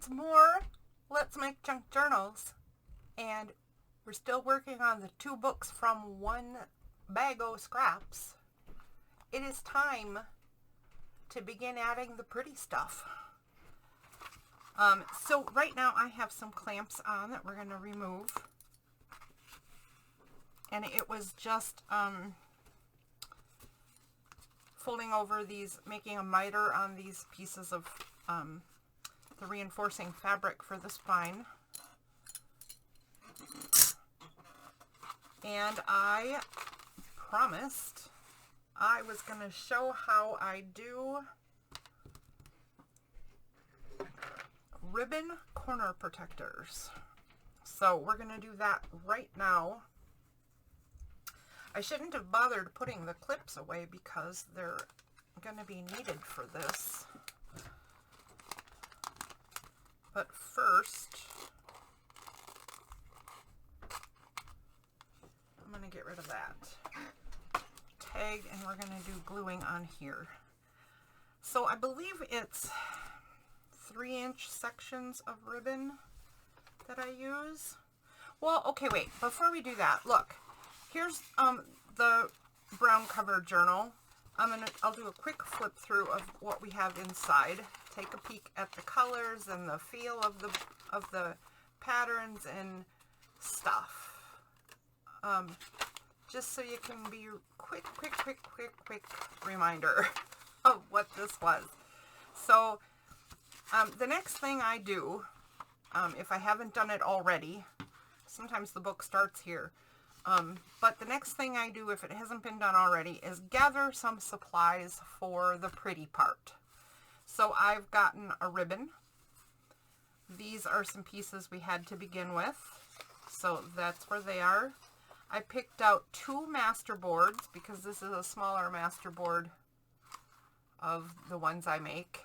it's more Let's Make Junk Journals, and we're still working on the 2 books from one bag o' scraps. It is time to begin adding the pretty stuff. So right now I have some clamps on that we're going to remove, and it was just folding over these, making a miter on these pieces of the reinforcing fabric for the spine. And I promised I was going to show how I do ribbon corner protectors. So we're going to do that right now. I shouldn't have bothered putting the clips away because they're going to be needed for this. But first, I'm going to get rid of that tag, and we're going to do gluing on here. So I believe it's 3-inch sections of ribbon that I use. Well, okay, wait, before we do that, look, here's the brown cover journal. I'll do a quick flip through of what we have inside. Take a peek at the colors and the feel of the patterns and stuff. Just so you can be quick reminder of what this was. So the next thing I do, if I haven't done it already, sometimes the book starts here, but the next thing I do, if it hasn't been done already, is gather some supplies for the pretty part. So I've gotten a ribbon. These are some pieces we had to begin with, so that's where they are. I picked out 2 master boards because this is a smaller master board of the ones I make,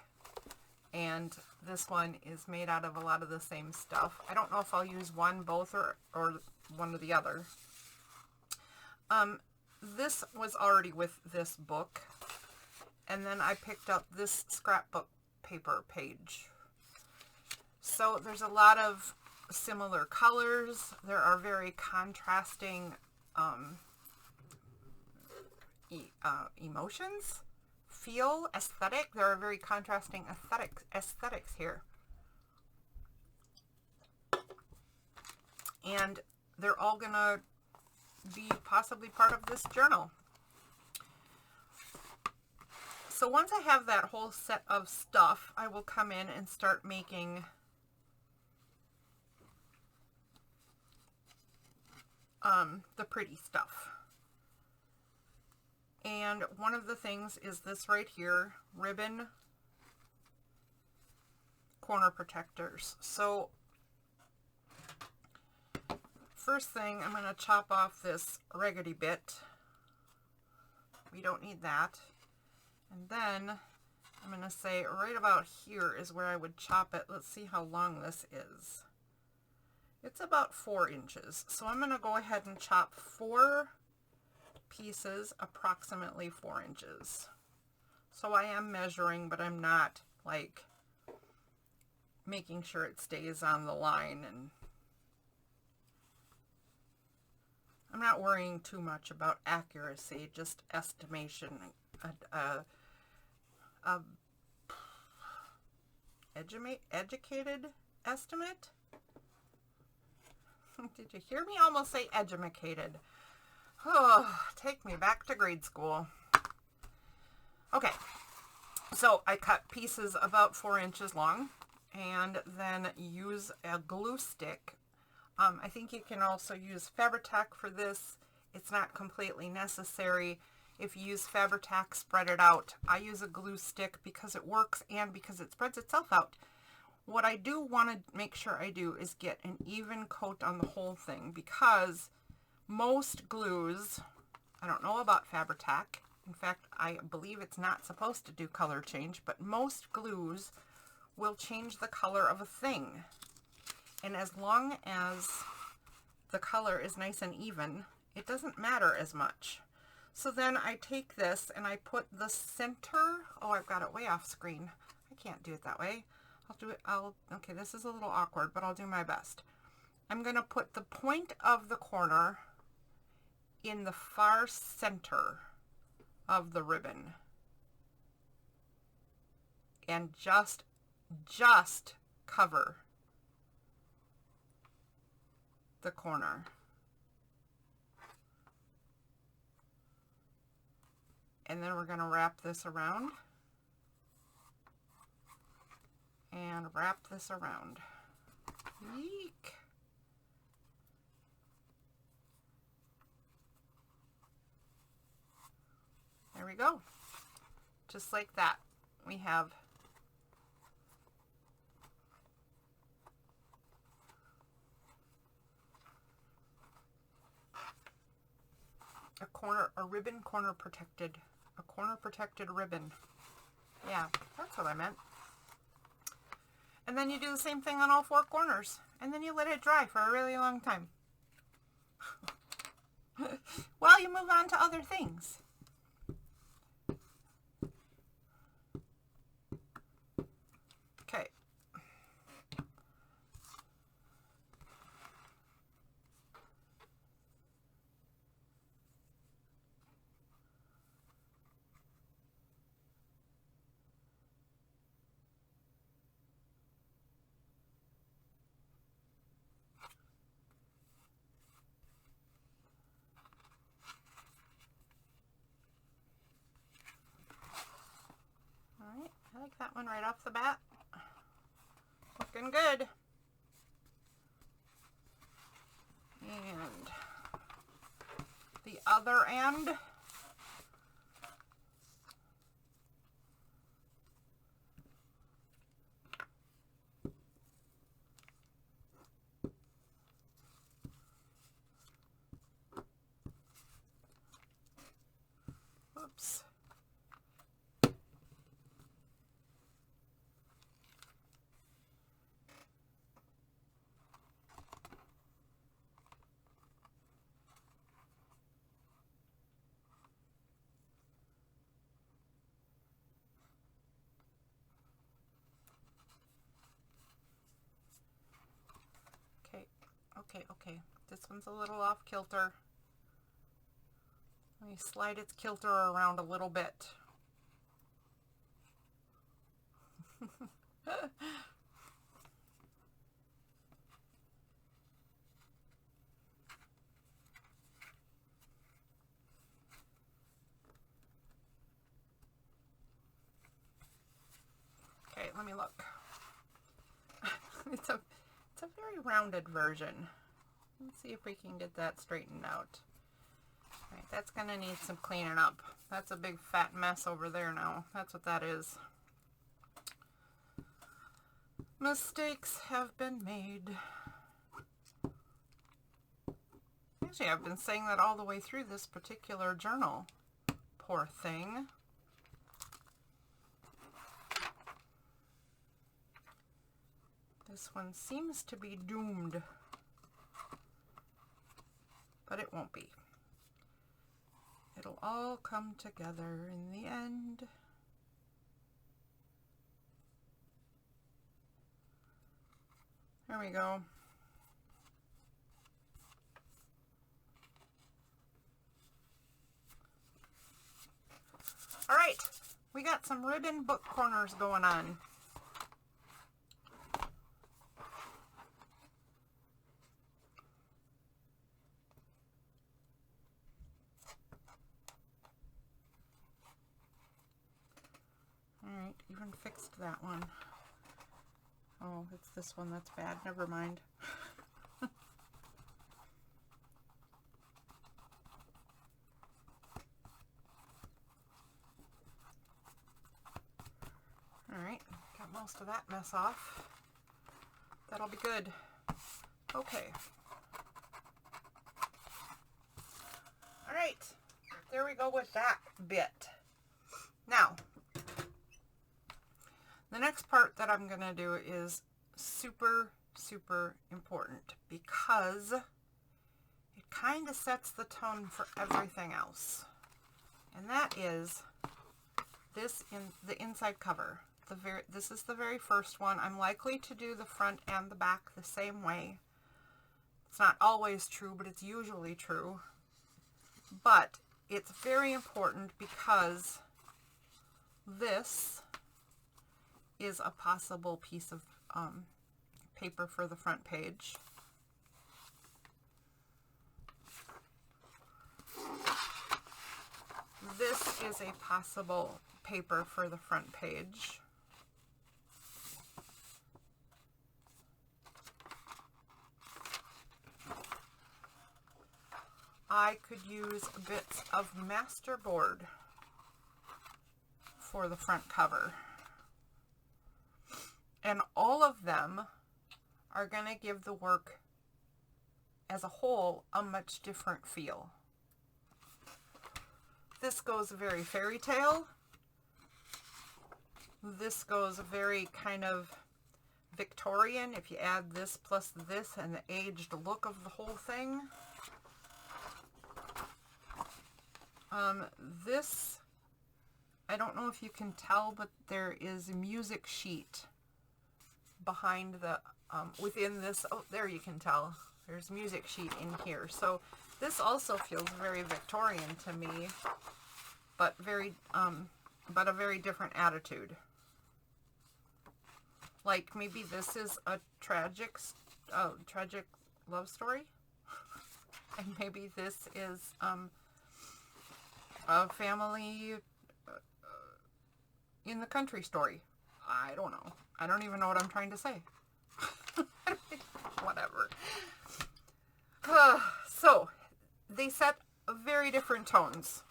and this one is made out of a lot of the same stuff. I don't know if I'll use one, both, or one or the other. This was already with this book, and then I picked up this scrapbook paper page. So there's a lot of similar colors. There are very contrasting emotions, feel, aesthetic. There are very contrasting aesthetics here. And they're all gonna be possibly part of this journal. So once I have that whole set of stuff, I will come in and start making the pretty stuff. And one of the things is this right here, ribbon corner protectors. So first thing, I'm going to chop off this raggedy bit. We don't need that. And then I'm going to say right about here is where I would chop it. Let's see how long this is. It's about 4 inches. So I'm going to go ahead and chop 4 pieces, approximately 4 inches. So I am measuring, but I'm not like making sure it stays on the line, and I'm not worrying too much about accuracy, just estimation, educated estimate. Did you hear me almost say edumacated? Oh, take me back to grade school. Okay, so I cut pieces about 4 inches long and then use a glue stick. I think you can also use Fabri-Tac for this. It's not completely necessary. If you use Fabri-Tac, spread it out. I use a glue stick because it works and because it spreads itself out. What I do want to make sure I do is get an even coat on the whole thing, because most glues, I don't know about Fabri-Tac, in fact I believe it's not supposed to do color change, but most glues will change the color of a thing. And as long as the color is nice and even, it doesn't matter as much. So then I take this and I put the center, oh, I've got it way off screen. I can't do it that way. Okay, this is a little awkward, but I'll do my best. I'm going to put the point of the corner in the far center of the ribbon and just cover the corner. And then we're going to wrap this around and wrap this around. Yeek. There we go. Just like that. We have a ribbon corner protected. A corner protected ribbon. Yeah, that's what I meant. And then you do the same thing on all four corners. And then you let it dry for a really long time. While you move on to other things. Okay. I like that one right off the bat. Looking good. And the other end. Oops. Okay. This one's a little off kilter. Let me slide its kilter around a little bit. Okay, let me look. It's a very rounded version. Let's see if we can get that straightened out. All right, that's going to need some cleaning up. That's a big fat mess over there now. That's what that is. Mistakes have been made. Actually, I've been saying that all the way through this particular journal. Poor thing. This one seems to be doomed. But it won't be. It'll all come together in the end. There we go. All right, we got some ribbon book corners going on. Alright, even fixed that one. Oh, it's this one that's bad. Never mind. Alright, got most of that mess off. That'll be good. Okay. Alright, there we go with that bit. Now, the next part that I'm going to do is super important because it kind of sets the tone for everything else. And that is this in the inside cover. This is the very first one. I'm likely to do the front and the back the same way. It's not always true, but it's usually true. But it's very important because this is a possible piece of paper for the front page. This is a possible paper for the front page. I could use bits of masterboard for the front cover. And all of them are going to give the work as a whole a much different feel. This goes very fairy tale. This goes very kind of Victorian if you add this plus this and the aged look of the whole thing. This, I don't know if you can tell, but there is a music sheet behind the, within this. Oh, there you can tell. There's music sheet in here. So this also feels very Victorian to me, but but a very different attitude. Like maybe this is a tragic love story, and maybe this is a family in the country story. I don't know. I don't even know what I'm trying to say. Whatever. So they set very different tones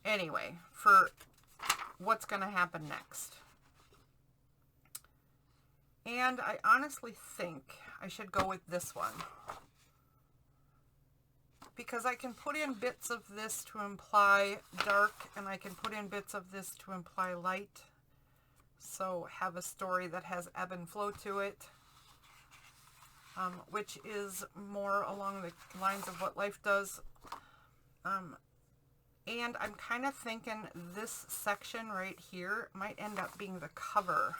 anyway for what's going to happen next. And I honestly think I should go with this one, because I can put in bits of this to imply dark, and I can put in bits of this to imply light. So have a story that has ebb and flow to it, which is more along the lines of what life does. And I'm kind of thinking this section right here might end up being the cover,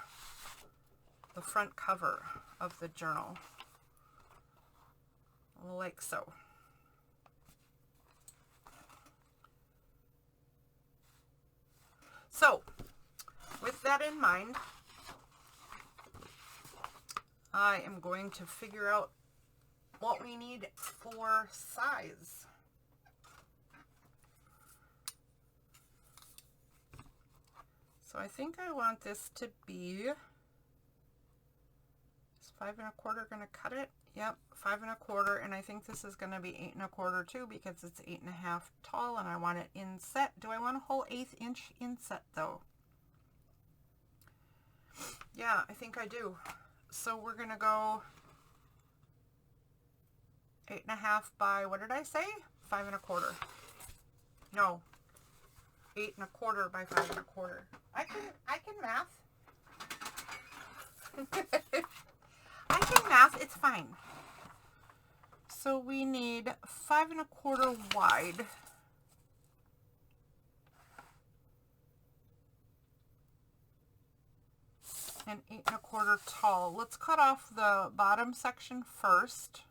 the front cover of the journal, like so. So, with that in mind, I am going to figure out what we need for size. So I think I want this to be, is 5 1/4 going to cut it? Yep, 5 1/4, and I think this is going to be 8 1/4 too, because it's 8 1/2 tall, and I want it inset. Do I want a whole 1/8 inch inset though? Yeah, I think I do. So we're going to go 8 1/2 by, what did I say? 5 1/4. No, 8 1/4 by 5 1/4. I can math. I can math, it's fine. So we need 5 1/4 wide. And 8 1/4 tall. Let's cut off the bottom section first,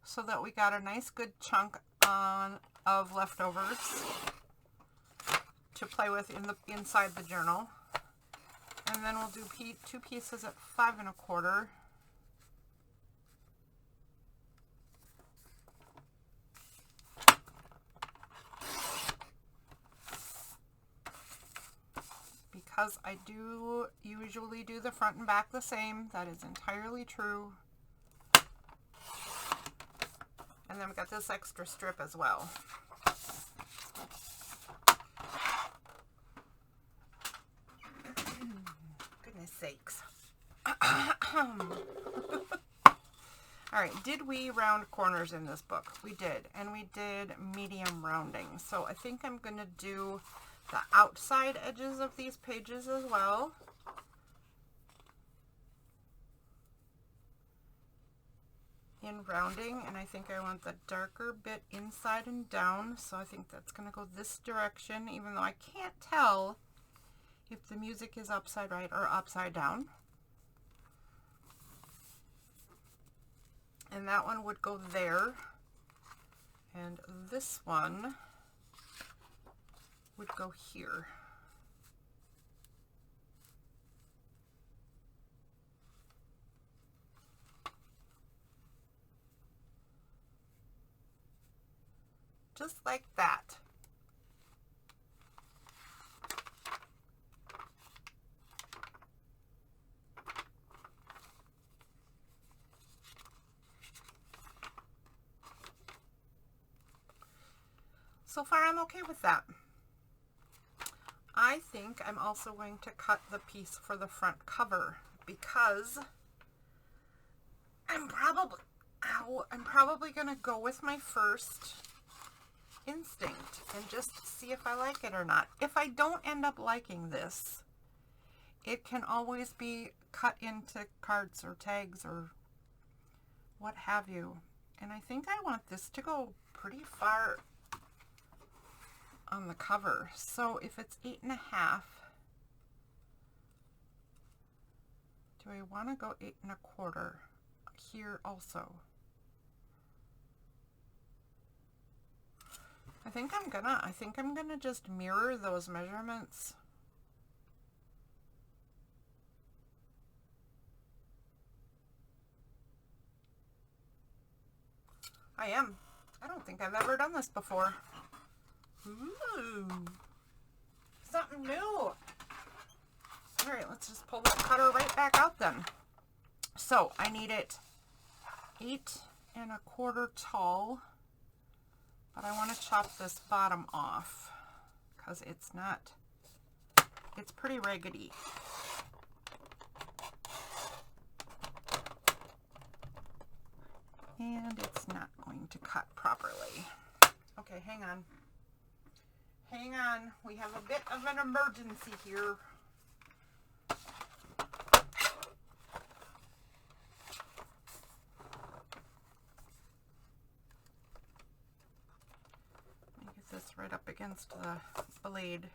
so that we got a nice good chunk of leftovers to play with inside the journal. And then we'll do two pieces at 5 1/4. Because I do usually do the front and back the same. That is entirely true. And then we got this extra strip as well. Goodness sakes. All right, did we round corners in this book? We did, and we did medium rounding. So I think I'm going to do the outside edges of these pages as well. in rounding, and I think I want the darker bit inside and down, so I think that's going to go this direction, even though I can't tell if the music is upside right or upside down. And that one would go there, and this one would go here. Just like that. So far I'm okay with that. I think I'm also going to cut the piece for the front cover because I'm probably going to go with my first instinct and just see if I like it or not. If I don't end up liking this, it can always be cut into cards or tags or what have you. And I think I want this to go pretty far on the cover. So if it's 8.5, do I want to go 8.25 here also? I think I'm gonna just mirror those measurements. I am. I don't think I've ever done this before. Ooh, something new. All right, let's just pull that cutter right back out then. So I need it 8.25 tall, but I want to chop this bottom off because it's pretty raggedy. And it's not going to cut properly. Okay, hang on. Hang on, we have a bit of an emergency here. Let me get this right up against the blade.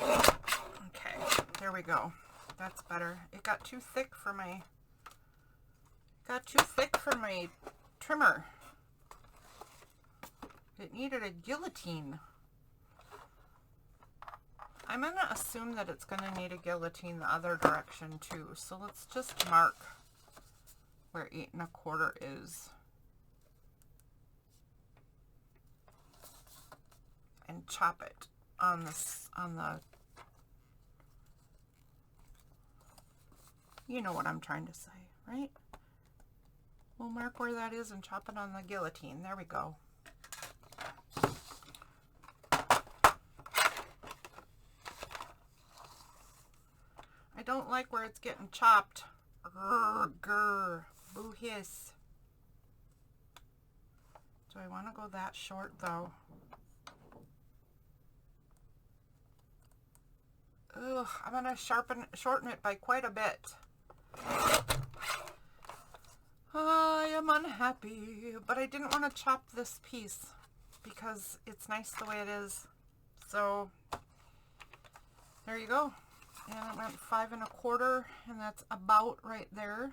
Okay, there we go. That's better. It got too thick for my trimmer. It needed a guillotine. I'm going to assume that it's going to need a guillotine the other direction too. So let's just mark where 8.25 is. And chop it on the, you know what I'm trying to say, right? We'll mark where that is and chop it on the guillotine. There we go. I don't like where it's getting chopped. Grr, boo hiss. Do I want to go that short though? Ugh, I'm going to shorten it by quite a bit. I am unhappy, but I didn't want to chop this piece because it's nice the way it is. So there you go. And it went 5.25, and that's about right there.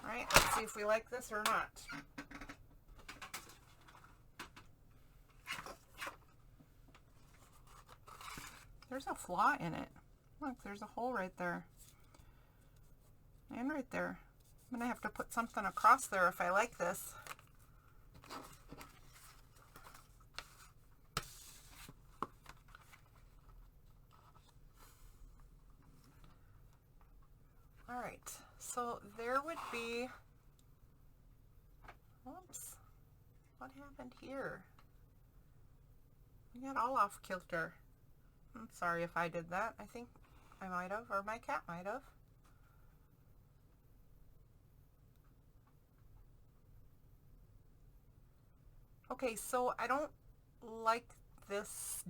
Alright, let's see if we like this or not. There's a flaw in it. Look, there's a hole right there. And right there. I'm going to have to put something across there if I like this. Alright, so there would be... Whoops. What happened here? We got all off kilter. I'm sorry if I did that. I think I might have, or my cat might have. Okay, so I don't like this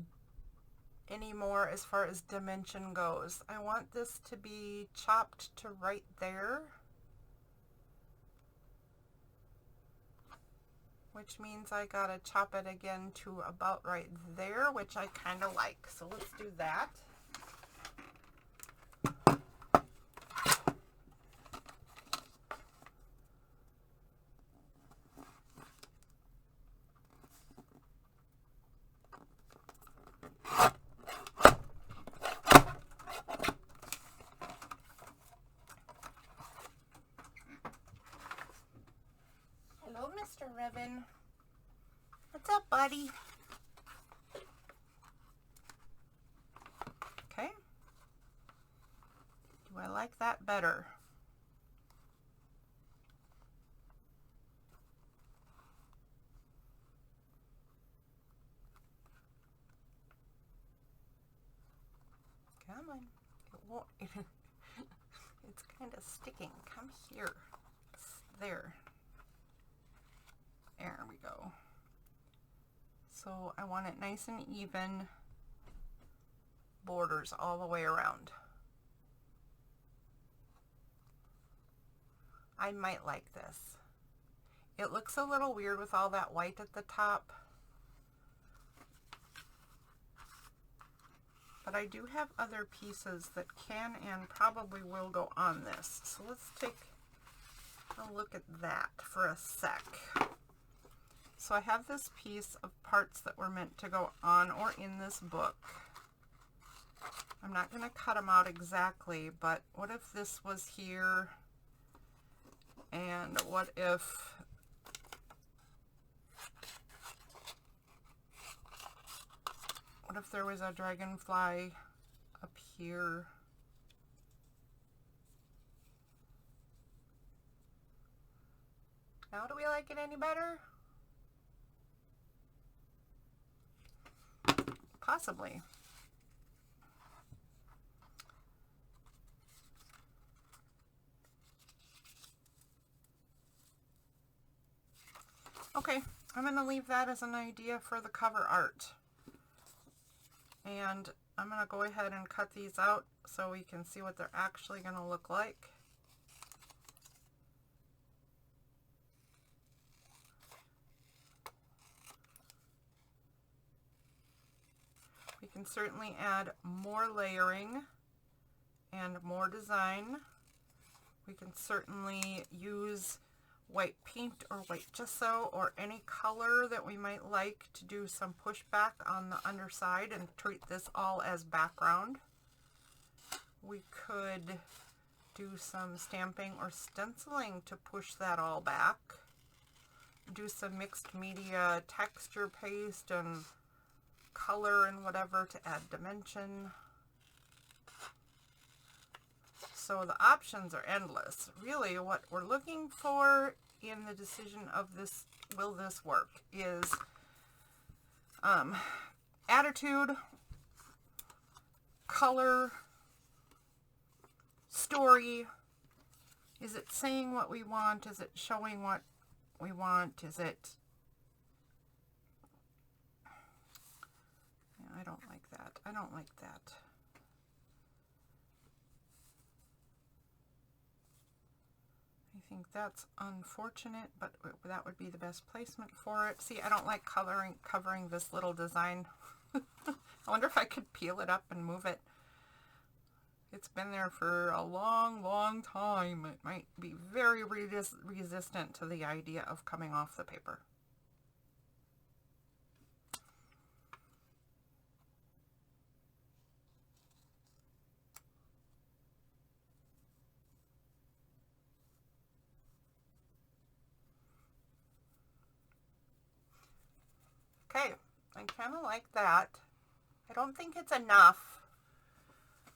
anymore as far as dimension goes. I want this to be chopped to right there, which means I gotta chop it again to about right there, which I kind of like. So let's do that. Hello, Mr. Ribbon. What's up, buddy? Okay. Do I like that better? Come on. It won't. It's kind of sticking. Come here. There. There we go. So I want it nice and even borders all the way around. I might like this. It looks a little weird with all that white at the top, but I do have other pieces that can and probably will go on this. So let's take a look at that for a sec. So I have this piece of parts that were meant to go on or in this book. I'm not going to cut them out exactly, but what if this was here? And what if there was a dragonfly up here? Now, do we like it any better? Possibly. Okay, I'm going to leave that as an idea for the cover art. And I'm going to go ahead and cut these out so we can see what they're actually going to look like. We can certainly add more layering and more design. We can certainly use white paint or white gesso or any color that we might like to do some pushback on the underside and treat this all as background. We could do some stamping or stenciling to push that all back. Do some mixed media texture paste and color and whatever to add dimension. So the options are endless. Really what we're looking for in the decision of this, will this work, is attitude, color, story. Is it saying what we want? Is it showing what we want? Is it... Yeah, I don't like that. I don't like that. I think that's unfortunate, but that would be the best placement for it. See, I don't like covering this little design. I wonder if I could peel it up and move it. It's been there for a long, long time. It might be very resistant to the idea of coming off the paper. Okay, I kind of like that. I don't think it's enough.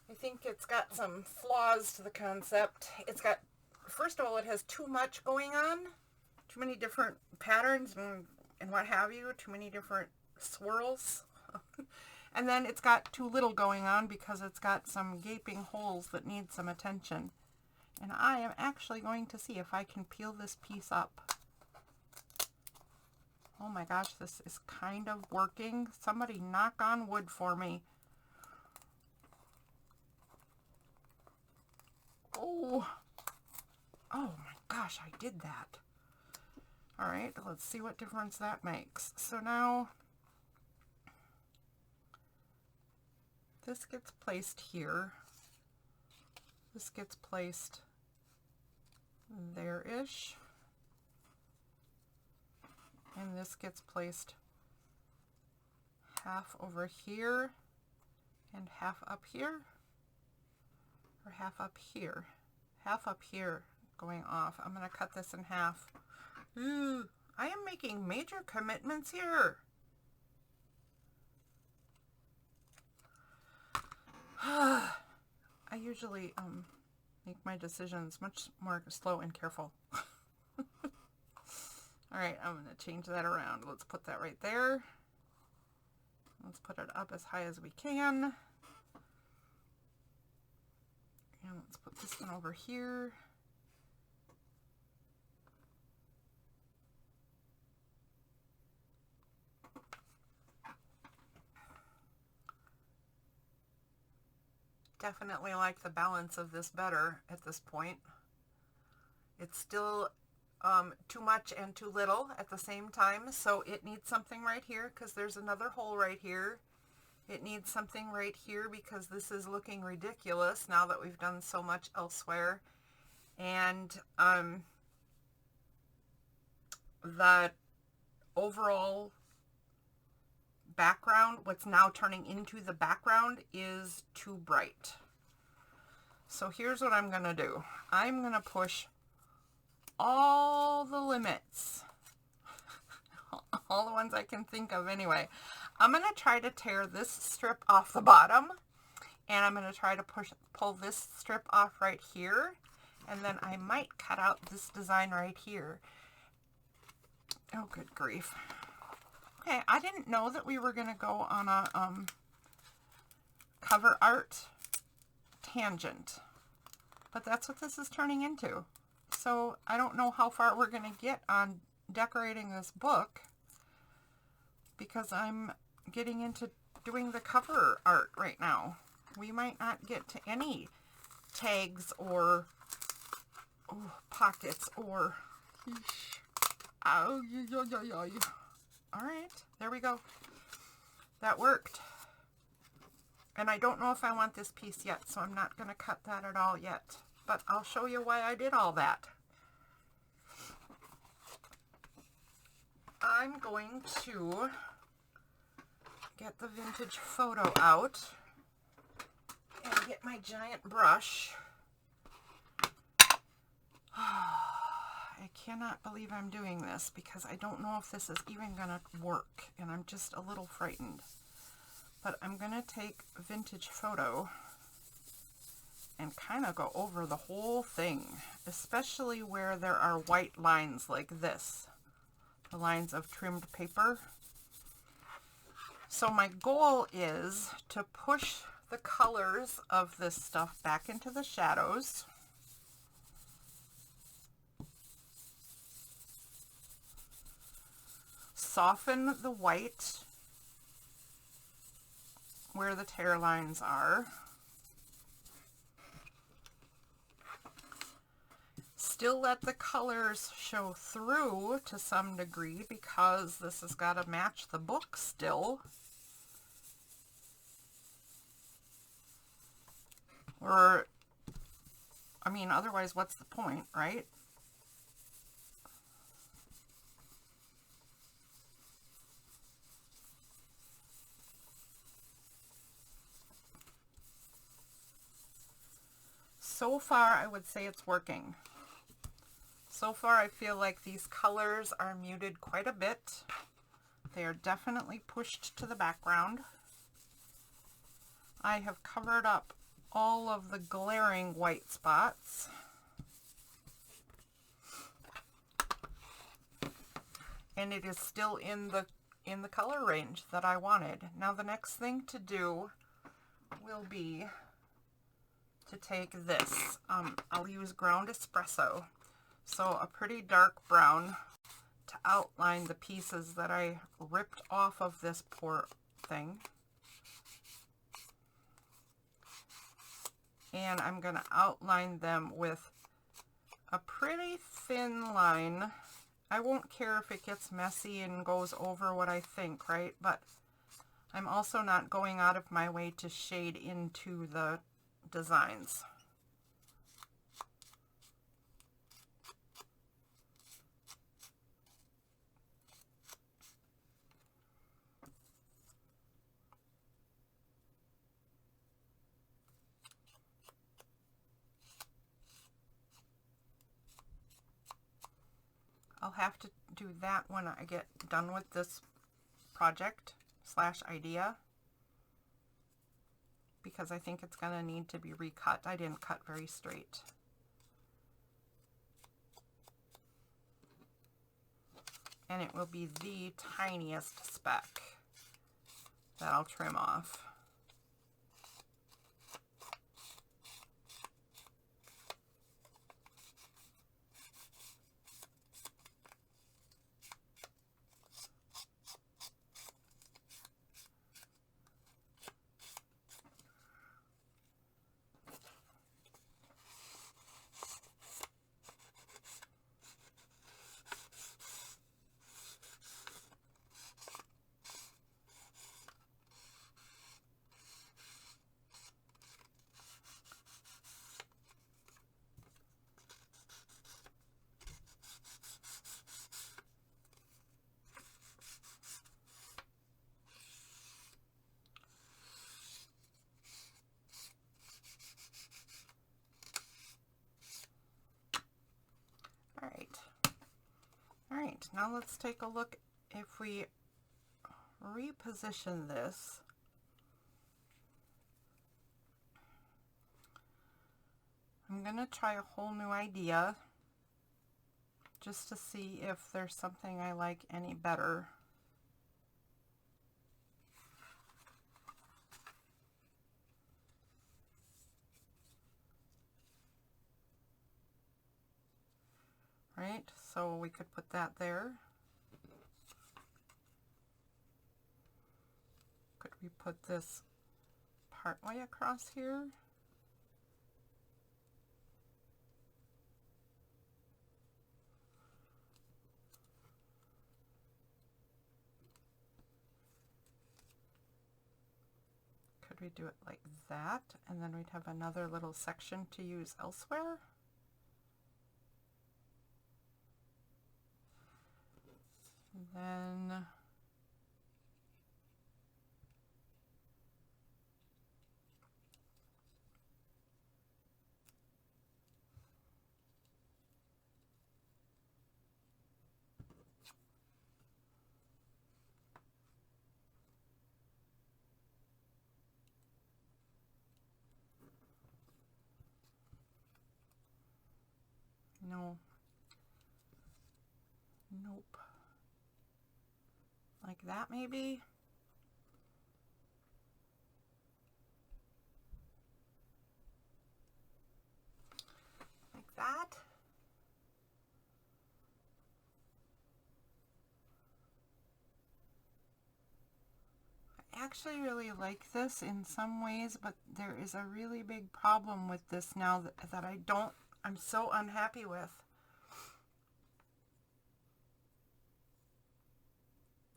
I think it's got some flaws to the concept. It's got, first of all, it has too much going on, too many different patterns and what have you, too many different swirls. And then it's got too little going on because it's got some gaping holes that need some attention. And I am actually going to see if I can peel this piece up. Oh my gosh, this is kind of working. Somebody knock on wood for me. Oh, oh my gosh, I did that. All right, let's see what difference that makes. So now this gets placed here. This gets placed there-ish. And this gets placed half over here and half up here, or half up here. Half up here going off. I'm going to cut this in half. Ooh, I am making major commitments here. I usually make my decisions much more slow and careful. All right, I'm going to change that around. Let's put that right there. Let's put it up as high as we can. And let's put this one over here. Definitely like the balance of this better at this point. It's still too much and too little at the same time, so it needs something right here because there's another hole right here. It needs something right here because this is looking ridiculous now that we've done so much elsewhere. And the overall background, what's now turning into the background, is too bright. So here's what I'm going to do. I'm going to push all the limits, all the ones I can think of anyway. I'm going to try to tear this strip off the bottom, and I'm going to try to pull this strip off right here, and then I might cut out this design right here. Oh, good grief. Okay, I didn't know that we were going to go on a cover art tangent, but that's what this is turning into. So I don't know how far we're going to get on decorating this book because I'm getting into doing the cover art right now. We might not get to any tags or pockets or... All right, there we go. That worked. And I don't know if I want this piece yet, so I'm not going to cut that at all yet. But I'll show you why I did all that. I'm going to get the vintage photo out and get my giant brush. I cannot believe I'm doing this because I don't know if this is even going to work, and I'm just a little frightened. But I'm going to take vintage photo and kind of go over the whole thing, especially where there are white lines like this, the lines of trimmed paper. So my goal is to push the colors of this stuff back into the shadows. Soften the white where the tear lines are. Still let the colors show through to some degree because this has got to match the book still. Or, I mean, otherwise what's the point, right? So far, I would say it's working. So far, I feel like these colors are muted quite a bit. They are definitely pushed to the background. I have covered up all of the glaring white spots. And it is still in the color range that I wanted. Now the next thing to do will be to take this. I'll use ground espresso. So a pretty dark brown to outline the pieces that I ripped off of this poor thing. And I'm going to outline them with a pretty thin line. I won't care if it gets messy and goes over what I think, right? But I'm also not going out of my way to shade into the designs. I'll have to do that when I get done with this project / idea, because I think it's going to need to be recut. I didn't cut very straight. And it will be the tiniest speck that I'll trim off. All right, now let's take a look if we reposition this. I'm going to try a whole new idea just to see if there's something I like any better. Right, so we could put that there. Could we put this partway across here? Could we do it like that, and then we'd have another little section to use elsewhere? Then no. Nope. Like that maybe? Like that? I actually really like this in some ways, but there is a really big problem with this now that I'm so unhappy with.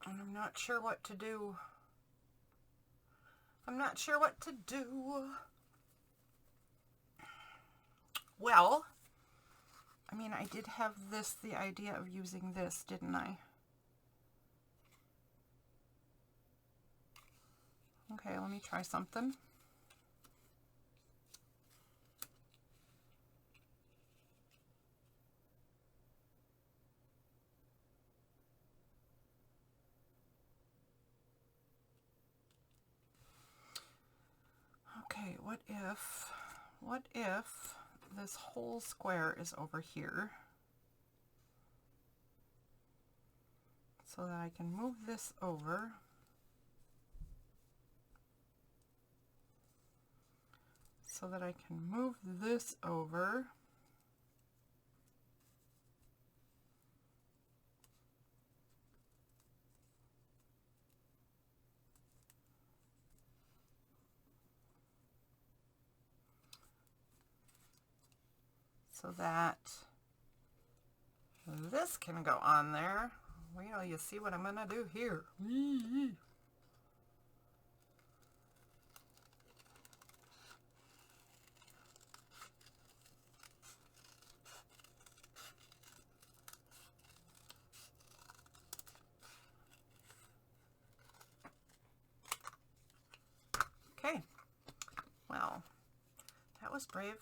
And I'm not sure what to do. I'm not sure what to do. Well, I mean, I did have the idea of using this, didn't I? Okay, let me try something. Okay, what if this whole square is over here, so that I can move this over, so that I can move this over, so that this can go on there. Wait till you see what I'm going to do here. Okay, well, that was brave.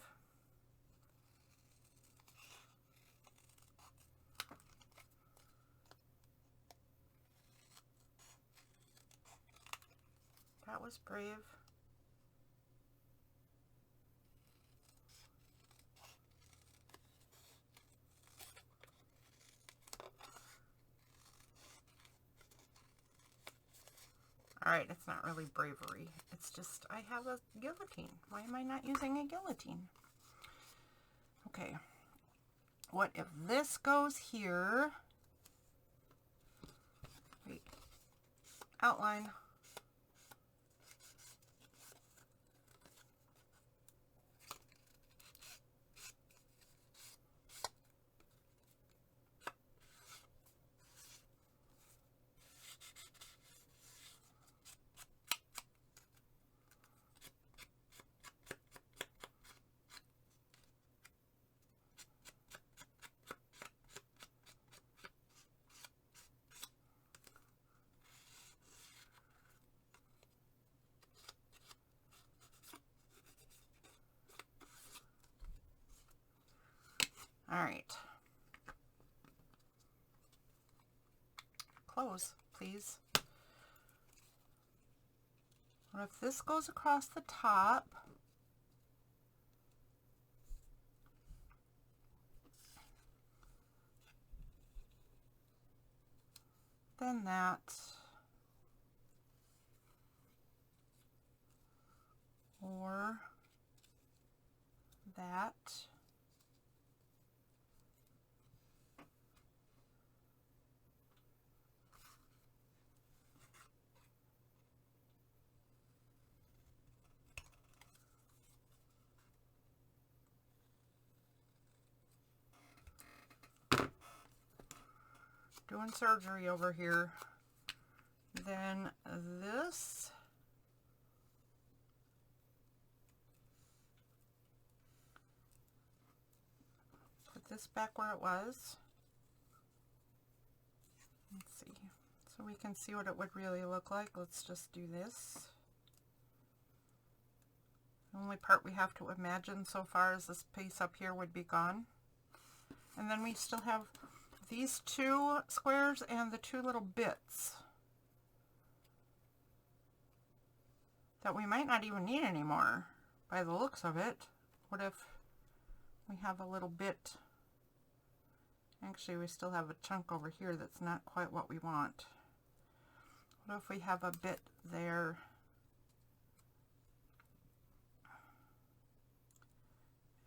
That was brave. All right, it's not really bravery. It's just I have a guillotine. Why am I not using a guillotine? Okay. What if this goes here? Wait. Outline. All right. Close, please. What if this goes across the top? Then that. Or that. Doing surgery over here. Then this. Put this back where it was. Let's see. So we can see what it would really look like. Let's just do this. The only part we have to imagine so far is this piece up here would be gone. And then we still have these two squares and the two little bits that we might not even need anymore by the looks of it. What if we have a little bit? Actually, we still have a chunk over here that's not quite what we want. What if we have a bit there?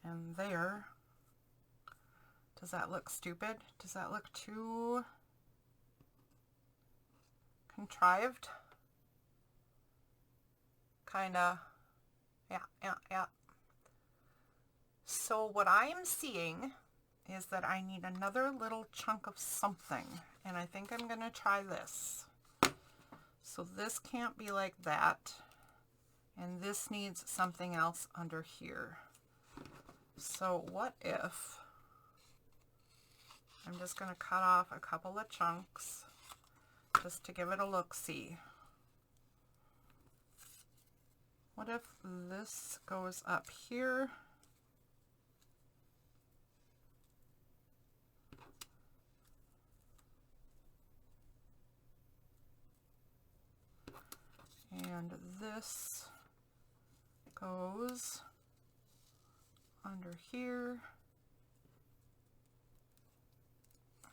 And there. Does that look stupid? Does that look too contrived? Kinda. Yeah. So what I'm seeing is that I need another little chunk of something. And I think I'm gonna try this. So this can't be like that. And this needs something else under here. So what if I'm just going to cut off a couple of chunks just to give it a look-see. What if this goes up here? And this goes under here.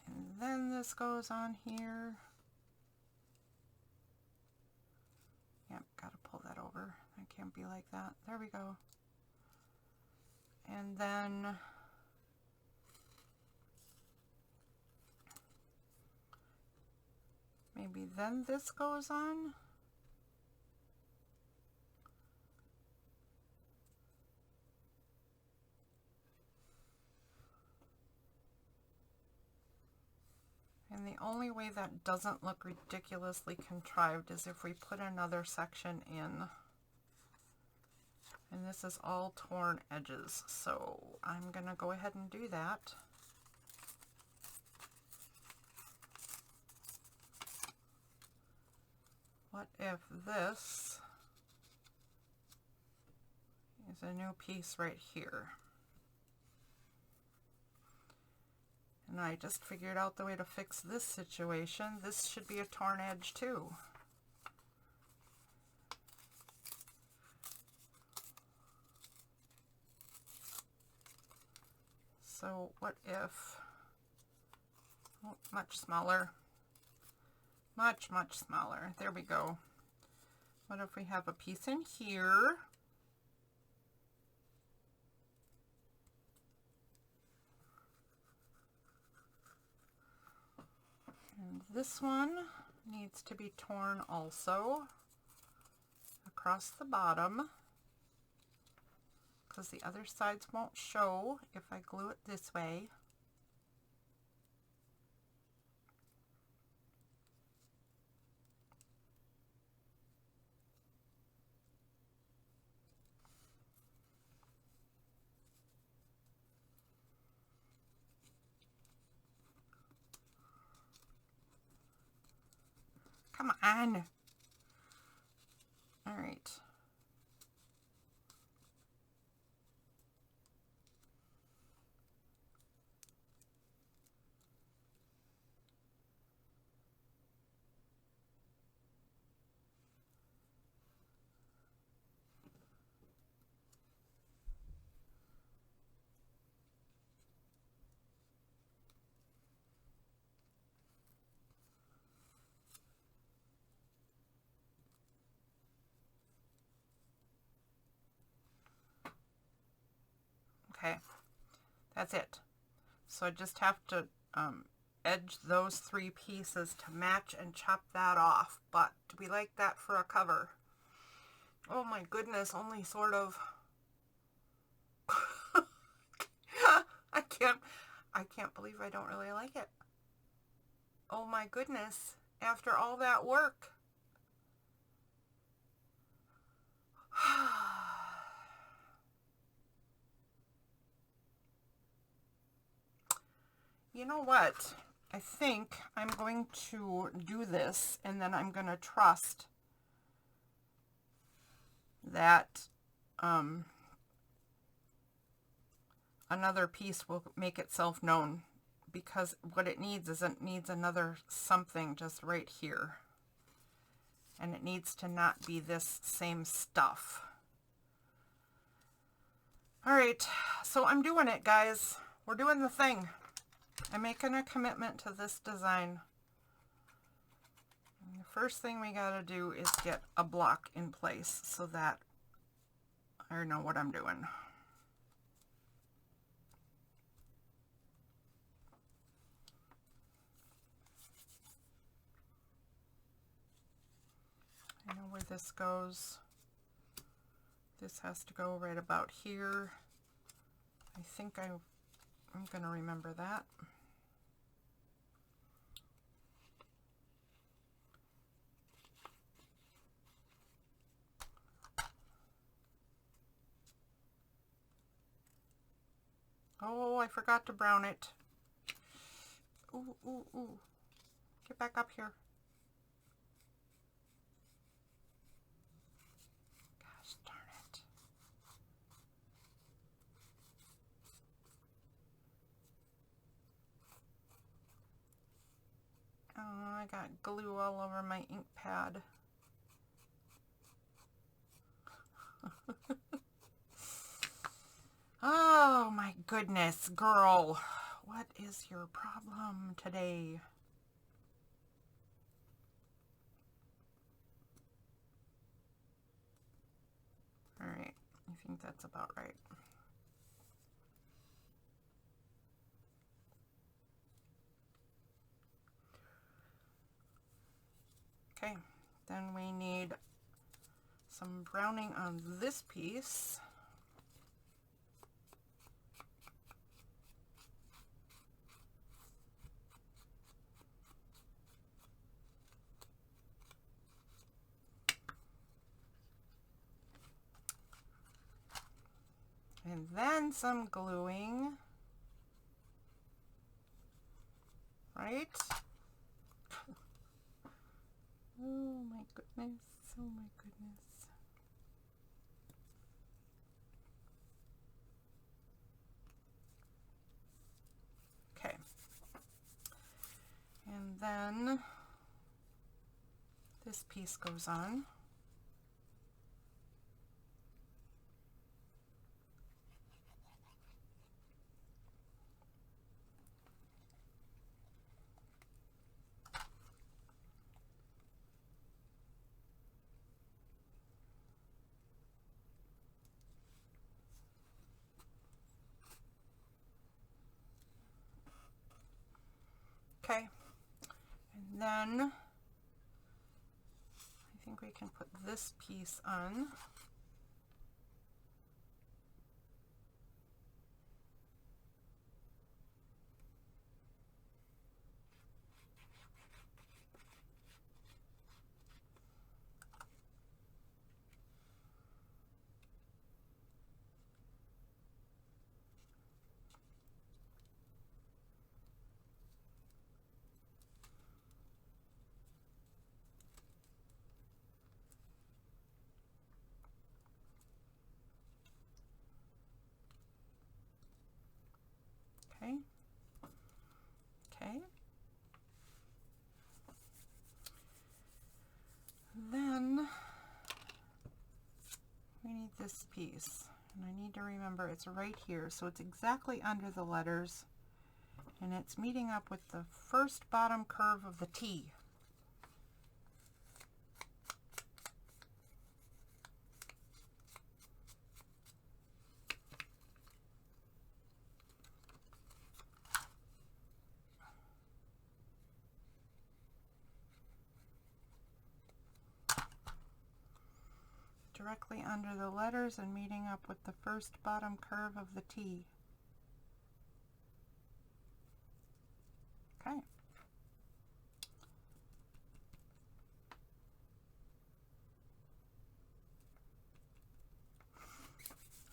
And then this goes on here. Yep, gotta pull that over. It can't be like that. There we go. And then maybe then this goes on. And the only way that doesn't look ridiculously contrived is if we put another section in. And this is all torn edges, so I'm gonna go ahead and do that. What if this is a new piece right here? And I just figured out the way to fix this situation. This should be a torn edge too. So what if, oh, much smaller, much smaller. There we go. What if we have a piece in here? And this one needs to be torn also across the bottom, because the other sides won't show if I glue it this way. Come on. All right. Okay, that's it. So I just have to edge those three pieces to match and chop that off. But do we like that for a cover? Oh my goodness, only sort of. I can't believe I don't really like it. Oh my goodness, after all that work. You know what? I think I'm going to do this, and then I'm going to trust that another piece will make itself known, because what it needs is it needs another something just right here, and it needs to not be this same stuff. All right, so I'm doing it, guys. We're doing the thing. I'm making a commitment to this design. And the first thing we got to do is get a block in place so that I know what I'm doing. I know where this goes. This has to go right about here. I think I'm going to remember that. Oh, I forgot to brown it. Ooh, ooh, ooh. Get back up here. Gosh darn it. Oh, I got glue all over my ink pad. Oh my goodness, girl. What is your problem today? All right, I think that's about right. Okay, then we need some browning on this piece. And then some gluing, right? Oh my goodness, oh my goodness. Okay. And then this piece goes on. Okay, and then I think we can put this piece on. Okay, okay. Then we need this piece, and I need to remember it's right here, so it's exactly under the letters, and it's meeting up with the first bottom curve of the T. Directly under the letters and meeting up with the first bottom curve of the T. Okay.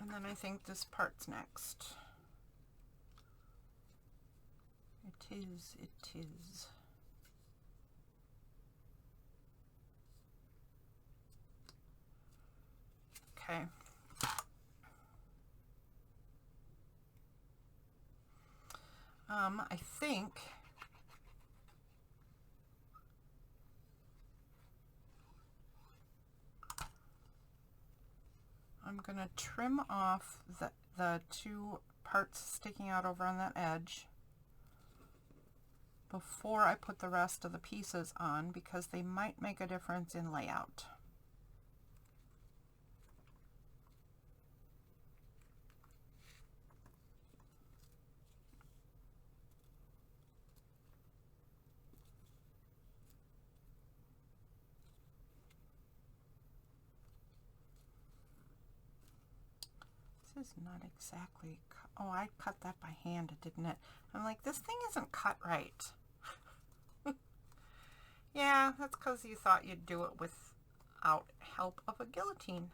And then I think this part's next. It is, it is. Okay. I think I'm going to trim off the two parts sticking out over on that edge before I put the rest of the pieces on, because they might make a difference in layout. This is not exactly, oh, I cut that by hand, didn't it? I'm like, this thing isn't cut right. Yeah, that's because you thought you'd do it without help of a guillotine.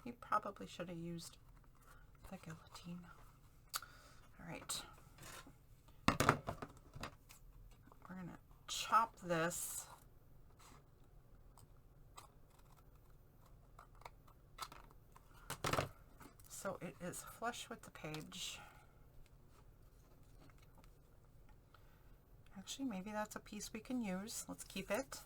You probably should have used the guillotine. All right. We're going to chop this. So it is flush with the page. Actually, maybe that's a piece we can use. Let's keep it.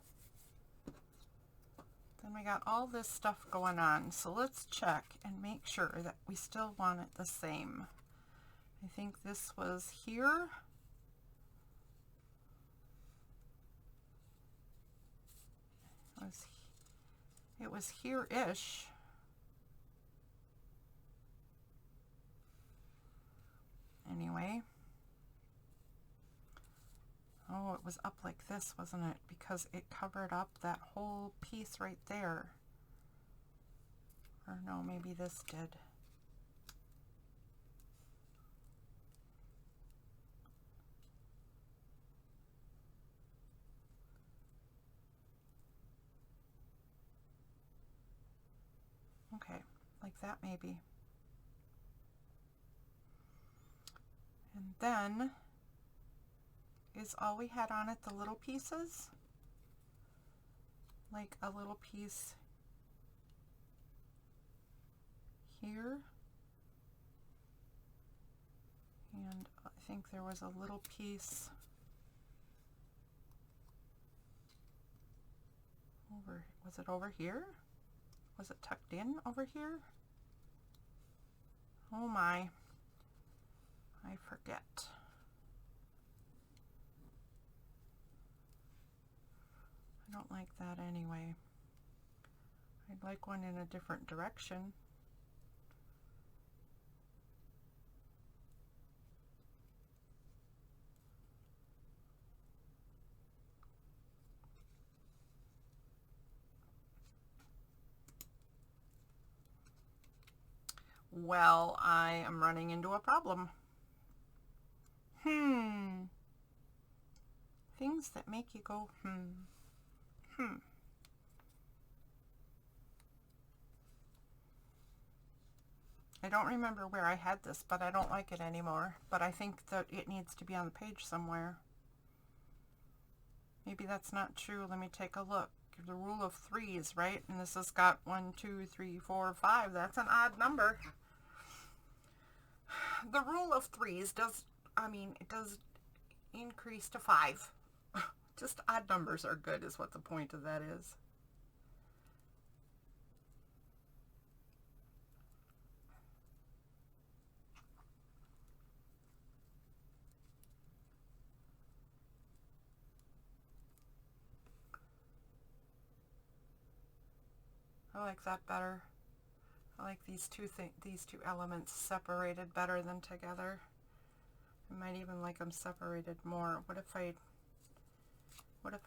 Then we got all this stuff going on. So let's check and make sure that we still want it the same. I think this was here. It was here-ish. Anyway. Oh, it was up like this, wasn't it? Because it covered up that whole piece right there. Or no, maybe this did. Okay, like that maybe. And then, is all we had on it the little pieces? Like a little piece here. And I think there was a little piece over, was it over here? Was it tucked in over here? Oh my, I forget. I don't like that anyway. I'd like one in a different direction. Well, I am running into a problem. Things that make you go, I don't remember where I had this, but I don't like it anymore. But I think that it needs to be on the page somewhere. Maybe that's not true. Let me take a look. The rule of threes, right? And this has got 1, 2, 3, 4, 5. That's an odd number. The rule of threes does, it does increase to 5. Just odd numbers are good is what the point of that is. I like that better. I like these two elements separated better than together. I might even like them separated more. What if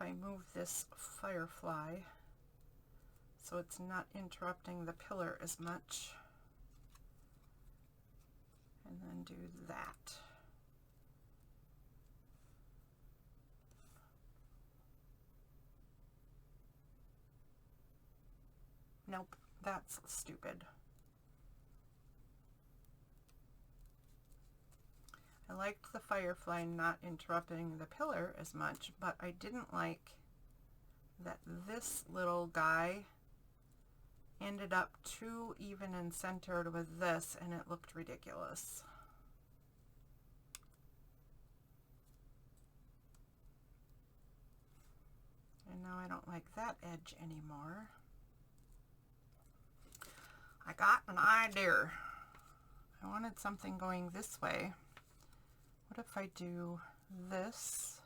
I move this firefly so it's not interrupting the pillar as much? And then do that. Nope, that's stupid. I liked the firefly not interrupting the pillar as much, but I didn't like that this little guy ended up too even and centered with this, and it looked ridiculous. And now I don't like that edge anymore. I got an idea. I wanted something going this way. What if I do this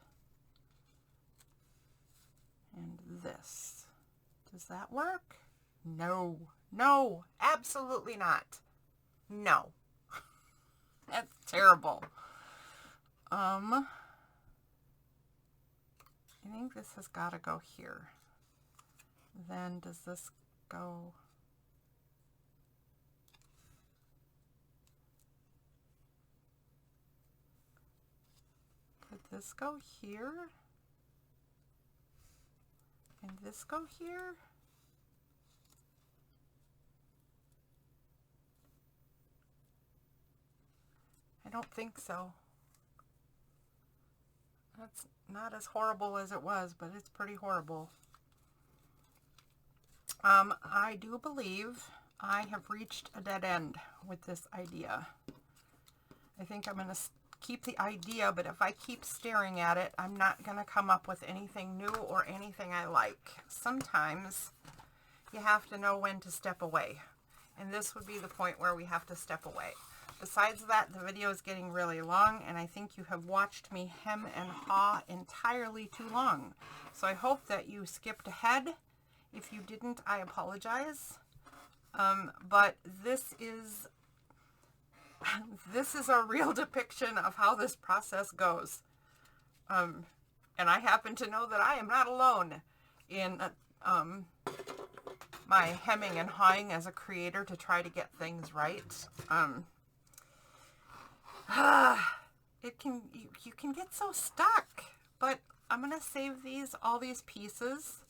and this? Does that work? No, no, absolutely not. No. That's terrible. I think this has got to go here. Then does this go? Could this go here? And this go here? I don't think so. That's not as horrible as it was, but it's pretty horrible. I do believe I have reached a dead end with this idea. I think I'm going to keep the idea, but if I keep staring at it, I'm not going to come up with anything new or anything I like. Sometimes you have to know when to step away, and this would be the point where we have to step away. Besides that, the video is getting really long, and I think you have watched me hem and haw entirely too long. So I hope that you skipped ahead. If you didn't, I apologize. But this is a real depiction of how this process goes. And I happen to know that I am not alone in my hemming and hawing as a creator to try to get things right. You can get so stuck, but I'm going to save all these pieces,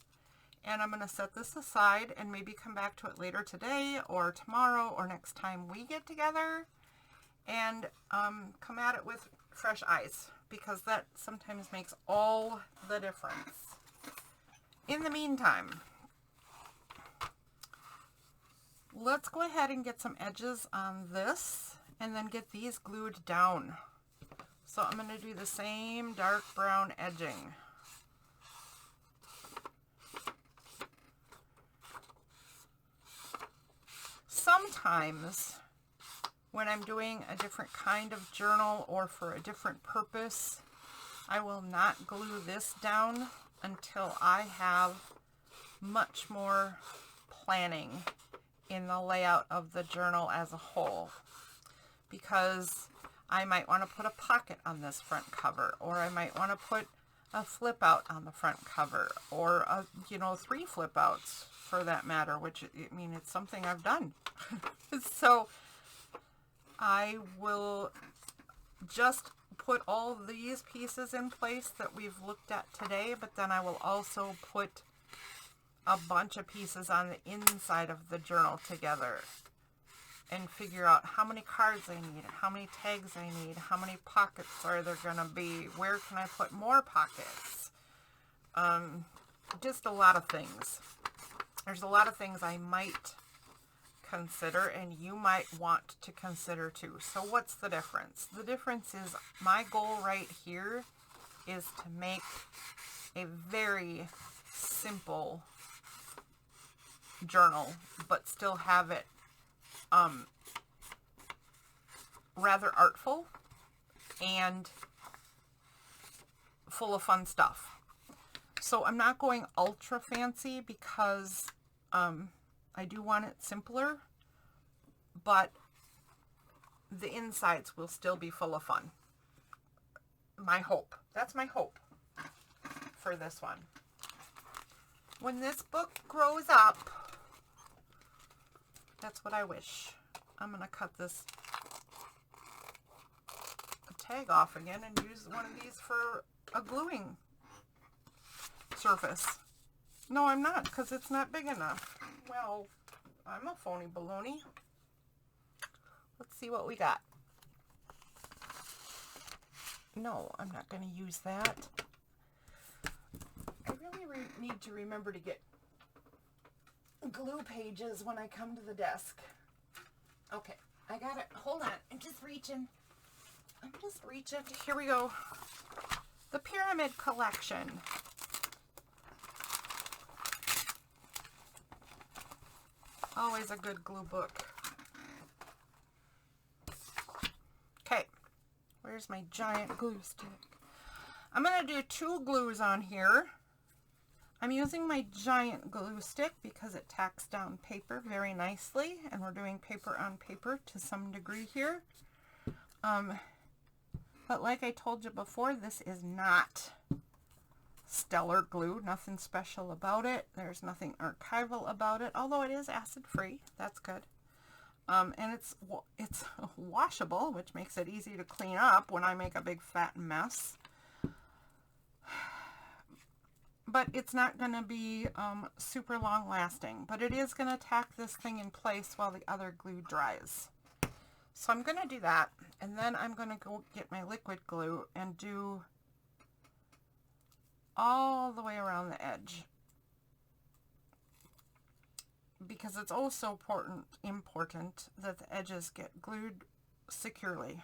and I'm going to set this aside and maybe come back to it later today or tomorrow or next time we get together, and come at it with fresh eyes, because that sometimes makes all the difference. In the meantime, let's go ahead and get some edges on this and then get these glued down. So I'm going to do the same dark brown edging. Sometimes when I'm doing a different kind of journal or for a different purpose, I will not glue this down until I have much more planning in the layout of the journal as a whole, because I might want to put a pocket on this front cover, or I might want to put a flip out on the front cover, or a, 3 flip outs for that matter, which, I mean, it's something I've done. So I will just put all these pieces in place that we've looked at today, but then I will also put a bunch of pieces on the inside of the journal together and figure out how many cards I need, how many tags I need, how many pockets are there going to be, where can I put more pockets, just a lot of things. There's a lot of things I might consider and you might want to consider too. So what's the difference? The difference is my goal right here is to make a very simple journal, but still have it rather artful and full of fun stuff. So I'm not going ultra fancy because I do want it simpler, but the insides will still be full of fun. My hope. That's my hope for this one. When this book grows up, that's what I wish. I'm going to cut this tag off again and use one of these for a gluing surface. No, I'm not, because it's not big enough. Well, I'm a phony baloney. Let's see what we got. No, I'm not going to use that. I really need to remember to get glue pages when I come to the desk. Okay, I got it. Hold on. I'm just reaching. Here we go. The Pyramid Collection. Always a good glue book. Okay, where's my giant glue stick? I'm going to do 2 glues on here. I'm using my giant glue stick because it tacks down paper very nicely, and we're doing paper on paper to some degree here. But like I told you before, this is not stellar glue, nothing special about it. There's nothing archival about it, although it is acid free. That's good. And it's washable, which makes it easy to clean up when I make a big fat mess. But it's not going to be super long lasting, but it is going to tack this thing in place while the other glue dries. So I'm going to do that, and then I'm going to go get my liquid glue and do all the way around the edge, because it's also important that the edges get glued securely.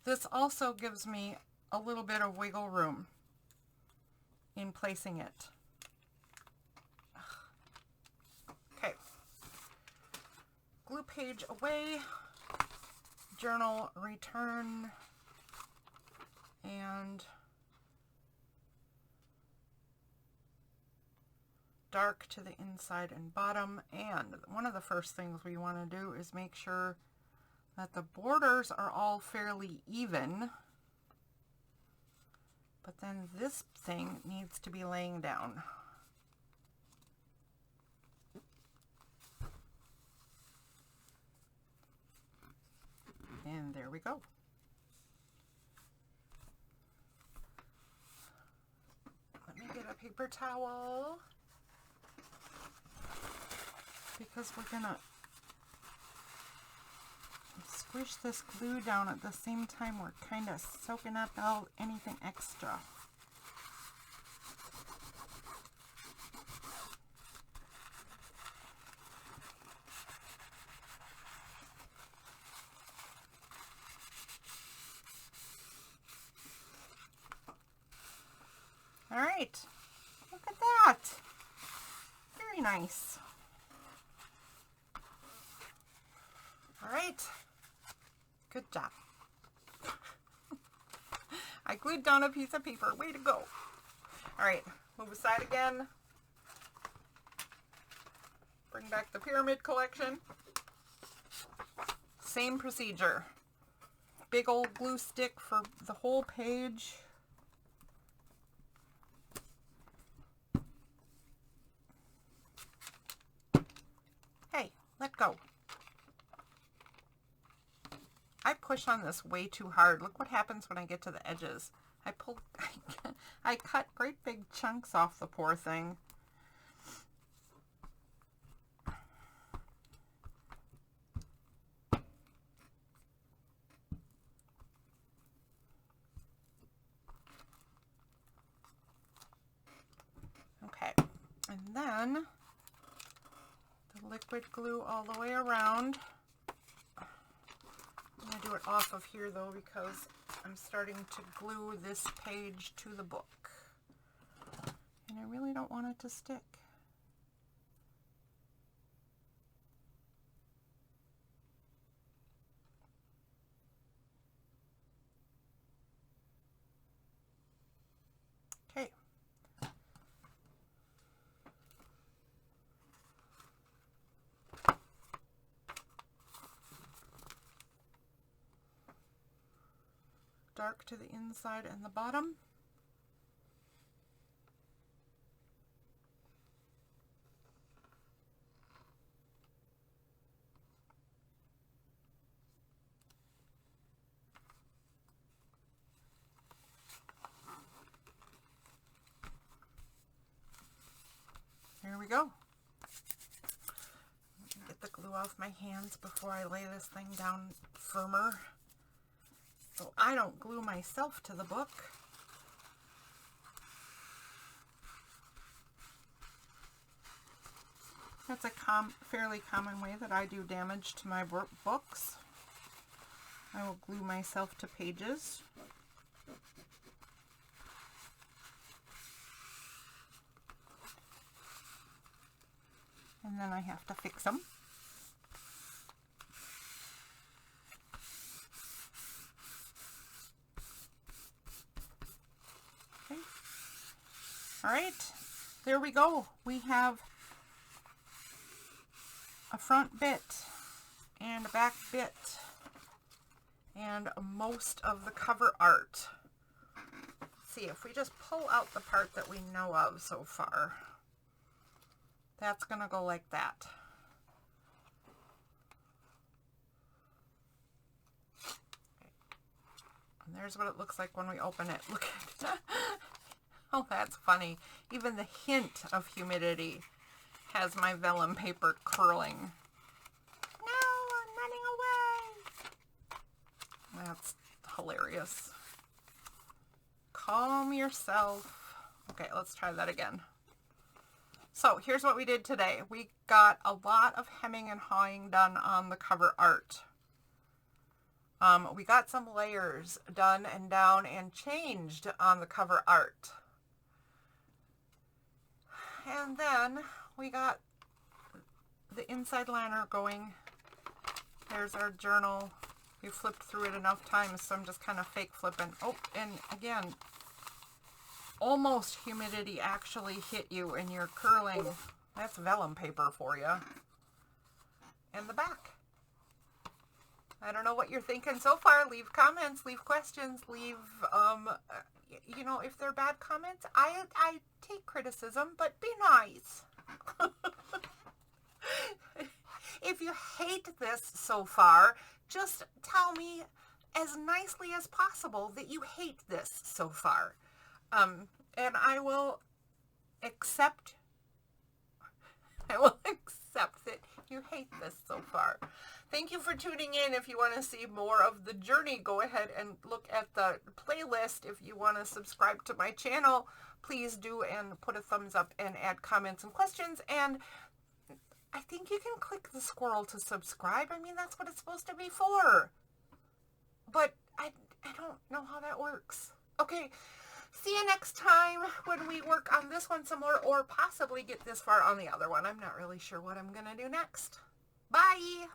This also gives me a little bit of wiggle room in placing it. Okay, glue page away, journal return, and dark to the inside and bottom. And one of the first things we want to do is make sure that the borders are all fairly even, but then this thing needs to be laying down. And there we go. Let me get a paper towel, because we're gonna squish this glue down at the same time we're kind of soaking up anything extra. All right, look at that. Very nice. All right, good job. I glued down a piece of paper. Way to go. All right, move aside again. Bring back the pyramid collection. Same procedure. Big old glue stick for the whole page. Hey, let go. I push on this way too hard. Look what happens when I get to the edges. I cut great big chunks off the poor thing. Okay, and then the liquid glue all the way around. I'm going to do it off of here though because I'm starting to glue this page to the book. And I really don't want it to stick. Okay. Dark to the inside and the bottom. There we go. Get the glue off my hands before I lay this thing down firmer. So I don't glue myself to the book. That's a fairly common way that I do damage to my books. I will glue myself to pages. And then I have to fix them. Okay. All right, there we go. We have a front bit and a back bit and most of the cover art. Let's see, if we just pull out the part that we know of so far, that's going to go like that. And there's what it looks like when we open it. Look at that. Oh, that's funny. Even the hint of humidity has my vellum paper curling. No, I'm running away. That's hilarious. Calm yourself. Okay, let's try that again. So here's what we did today. We got a lot of hemming and hawing done on the cover art. We got some layers done and down and changed on the cover art. And then we got the inside liner going. There's our journal. We flipped through it enough times, so I'm just kind of fake flipping. Oh, and again, almost humidity actually hit you and you're curling. That's vellum paper for you. And the back. I don't know what you're thinking so far. Leave comments, leave questions, leave, you know, if they're bad comments, I take criticism, but be nice. If you hate this so far, just tell me as nicely as possible that you hate this so far. And I will accept that You hate this so far. Thank you for tuning in. If you want to see more of the journey, go ahead and look at the playlist. If you want to subscribe to my channel, please do, and put a thumbs up and add comments and questions. And I think you can click the squirrel to subscribe. I mean, that's what it's supposed to be for. But I don't know how that works. Okay, see you next time when we work on this one some more, or possibly get this far on the other one. I'm not really sure what I'm going to do next. Bye!